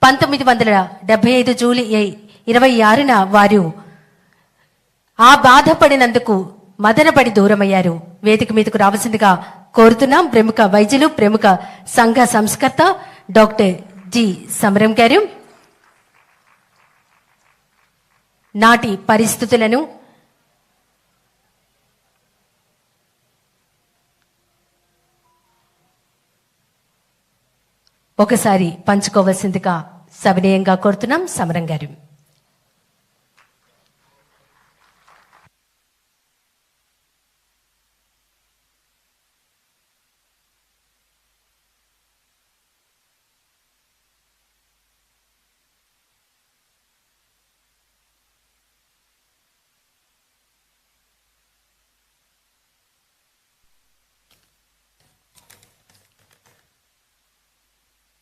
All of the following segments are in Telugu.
1975 జూలై 26న వారు ఆ బాధపడినందుకు మదనపడి దూరమయ్యారు. వేదిక మీదకు రావాల్సిందిగా కోరుతున్నాం. ప్రముఖ వైద్యులు, ప్రముఖ సంఘ సంస్కర్త డాక్టర్ జి సమరం గారు నాటి పరిస్థితులను ఒకసారి పంచుకోవాల్సిందిగా సవినయంగా కోరుతున్నాం. సమరం గారు.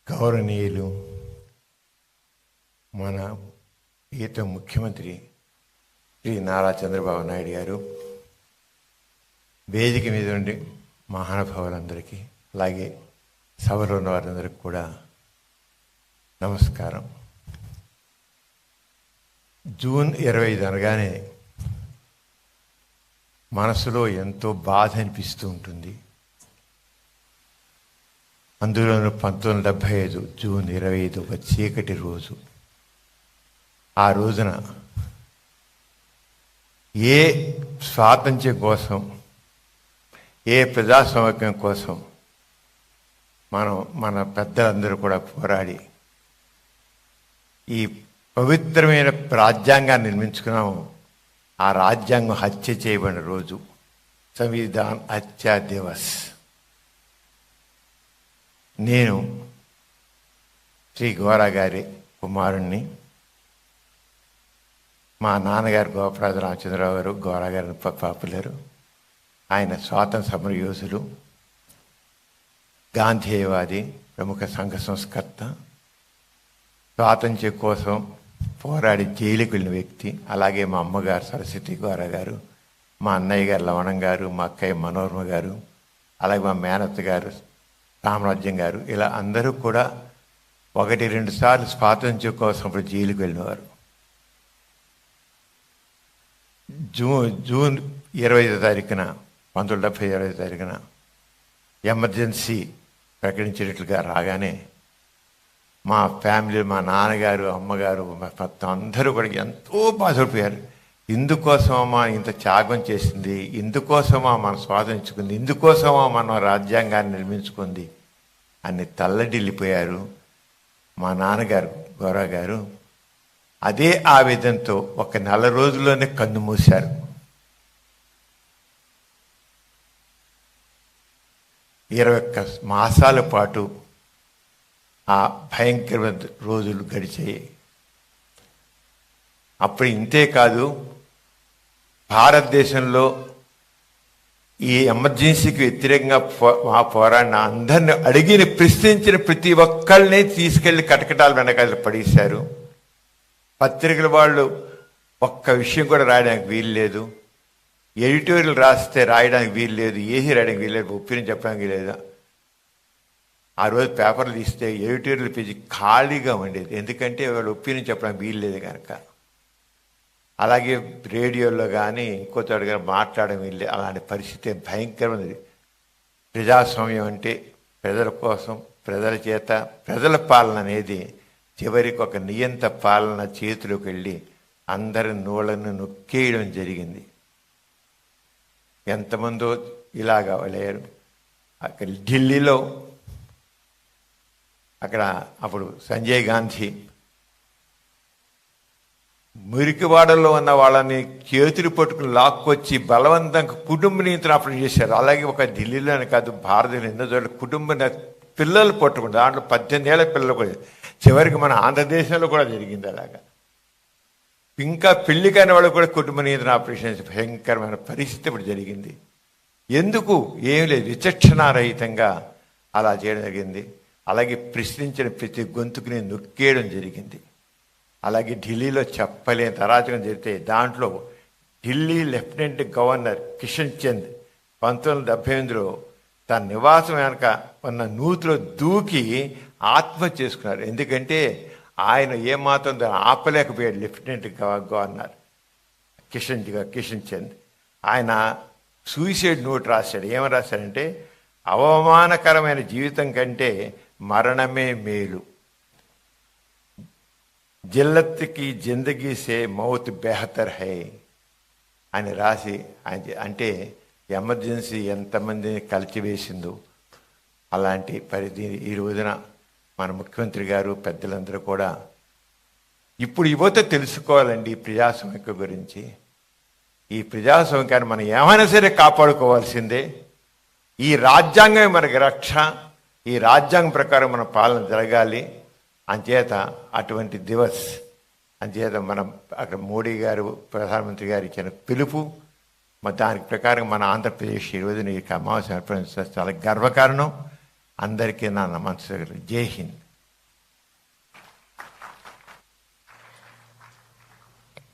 గౌరవనీయులు మన ప్రియతమ ముఖ్యమంత్రి శ్రీ నారా చంద్రబాబు నాయుడు గారు, వేదిక మీద ఉండి మహానుభావులందరికీ, అలాగే సభలో ఉన్న వారందరికీ కూడా నమస్కారం. జూన్ 25 అనగానే మనసులో ఎంతో బాధ అనిపిస్తూ ఉంటుంది. అందులోనూ 1975 జూన్ 25 ఒక చీకటి రోజు. ఆ రోజున ఏ స్వాతంత్ర్యం కోసం, ఏ ప్రజాస్వామ్యం కోసం మన పెద్దలందరూ కూడా పోరాడి ఈ పవిత్రమైన రాజ్యాంగాన్ని నిర్మించుకున్నాము. ఆ రాజ్యాంగం హత్య చేయబడిన రోజు సంవిధాన్ హత్యా దివస్. నేను శ్రీ గోరా గారి కుమారుణ్ణి. మా నాన్నగారు గోపరాజు రామచంద్రరావు గారు గోరా గారిని పాపులరు. ఆయన స్వాతంత్ర సమర యోధులు, గాంధేయవాది, ప్రముఖ సంఘ సంస్కర్త, స్వాతంత్ర్యం కోసం పోరాడి జైలుకి వెళ్ళిన వ్యక్తి. అలాగే మా అమ్మగారు సరస్వతి గోరా గారు, మా అన్నయ్య గారు లవణం గారు, మా అక్కయ్య మనోరమ గారు, అలాగే మా మేనత్త గారు రామరాజ్యం గారు, ఇలా అందరూ కూడా 1-2 సార్లు స్వాతంత్ర్యం కోసం ఇప్పుడు జైలుకి వెళ్ళినవారు. జూన్ 25 తారీఖున 1970 ఎమర్జెన్సీ ప్రకటించినట్లుగా రాగానే మా ఫ్యామిలీ, మా నాన్నగారు, అమ్మగారు, మొత్తం అందరూ కూడా ఎంతో బాధపడిపోయారు. ఇందుకోసమా ఇంత త్యాగం చేసింది, ఇందుకోసమా మనం స్వాతంత్రించుకుంది, ఇందుకోసమా మనం రాజ్యాంగాన్ని నిర్మించుకుంది అని తల్లడిల్లిపోయారు. మా నాన్నగారు గోరా గారు అదే ఆవేదనతో ఒక 4 రోజుల్లోనే కన్ను మూశారు. 21 మాసాల పాటు ఆ భయంకరమైన రోజులు గడిచాయి. అప్పుడు ఇంతే కాదు, భారతదేశంలో ఈ ఎమర్జెన్సీకి వ్యతిరేకంగా పోరాడిన అందరిని అడిగిన ప్రశ్నించిన ప్రతి ఒక్కళ్ళని తీసుకెళ్లి కటకటాల వెనకాల పడేశారు. పత్రికల వాళ్ళు ఒక్క విషయం కూడా రాయడానికి వీలు లేదు, ఎడిటోరియల్ రాస్తే రాయడానికి వీలు లేదు, ఏసీ రాయడానికి వీలు లేదు, ఒపీనియన్ చెప్పడానికి లేదు. ఆ రోజు పేపర్లు తీస్తే ఎడిటోరియల్ పేజీ ఖాళీగా ఉండేది, ఎందుకంటే వాళ్ళు ఒపీనియన్ చెప్పడానికి వీలు లేదు కనుక. అలాగే రేడియోలో కానీ ఇంకో చోట కానీ మాట్లాడడం వీళ్ళే. అలాంటి పరిస్థితి భయంకరమైనది. ప్రజాస్వామ్యం అంటే ప్రజల కోసం, ప్రజల చేత, ప్రజల పాలన అనేది చివరికి ఒక నియంత పాలన చేతిలోకి వెళ్ళి అందరి నోళ్ళను నొక్కేయడం జరిగింది. ఎంతమందో ఇలాగా లేరు. అక్కడ ఢిల్లీలో అక్కడ అప్పుడు సంజయ్ గాంధీ మురికివాడల్లో ఉన్న వాళ్ళని చేతులు పట్టుకుని లాక్కొచ్చి బలవంతంగా కుటుంబ నియంత్రణ ఆపరేషన్ చేశారు. అలాగే ఒక ఢిల్లీలోనే కాదు, భారతదేశం ఎన్నో చోట్ల కుటుంబ పిల్లలు పట్టుకుంటారు. దాంట్లో 18 ఏళ్ల పిల్లలు కూడా. చివరికి మన ఆంధ్రదేశంలో కూడా జరిగింది అలాగా. ఇంకా పెళ్లి కాని వాళ్ళు కూడా కుటుంబ నియంత్రణ ఆపరేషన్ భయంకరమైన పరిస్థితి ఇప్పుడు జరిగింది. ఎందుకు? ఏం లేదు, విచక్షణారహితంగా అలా చేయడం జరిగింది. అలాగే ప్రశ్నించిన ప్రతి గొంతుకుని నొక్కేయడం జరిగింది. అలాగే ఢిల్లీలో చెప్పలేని అరాచకం జరిగితే దాంట్లో ఢిల్లీ లెఫ్టినెంట్ గవర్నర్ కిషన్ చంద్ 1978లో తన నివాసం వెనక ఉన్న నూతిలో దూకి ఆత్మహత్య చేసుకున్నారు. ఎందుకంటే ఆయన ఏమాత్రం దాన్ని ఆపలేకపోయాడు. లెఫ్టినెంట్ గవర్నర్ కిషన్ చంద్ ఆయన సూసైడ్ నోట్ రాశాడు. ఏమని రాశాడంటే, అవమానకరమైన జీవితం కంటే మరణమే మేలు, జిల్లత్కి జిందగీ సే మౌత్ బెహతర్ హై అని రాసి అంటే ఎమర్జెన్సీ ఎంతమందిని కలిచివేసిందో అలాంటి పరిధి ఈ రోజున మన ముఖ్యమంత్రి గారు పెద్దలందరూ కూడా ఇప్పుడు యువత తెలుసుకోవాలండి ఈ ప్రజాస్వామ్యం గురించి. ఈ ప్రజాస్వామ్యాన్ని మనం ఏమైనా సరే కాపాడుకోవాల్సిందే. ఈ రాజ్యాంగమే మనకి రక్ష. ఈ రాజ్యాంగం ప్రకారం మన పాలన జరగాలి. అంచేత అటువంటి దివస్ అంచేత మనం అక్కడ మోడీ గారు ప్రధానమంత్రి గారు ఇచ్చిన పిలుపు దానికి ప్రకారం మన ఆంధ్రప్రదేశ్ ఈ రోజున ఈ అమావాస్య ఏర్పడించడం చాలా గర్వకారణం. అందరికీ నా నమస్కారం. జై హింద్.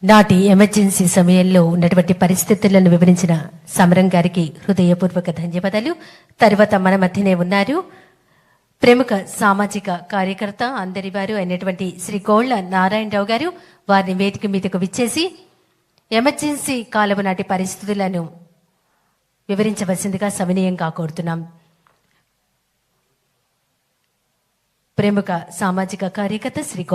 నాటి ఎమర్జెన్సీ సమయంలో ఉన్నటువంటి పరిస్థితులను వివరించిన సమరం గారికి హృదయపూర్వక ధన్యవాదాలు. తర్వాత మన మధ్యనే ఉన్నారు ప్రముఖ సామాజిక కార్యకర్త అందరి వారు అయినటువంటి శ్రీ గోళ్ల నారాయణరావు గారు. వారిని వేదిక మీదకు విచ్చేసి ఎమర్జెన్సీ కాలం నాటి పరిస్థితులను వివరించవలసిందిగా సవినయంగా కోరుతున్నాం. ప్రముఖ సామాజిక కార్యకర్త శ్రీ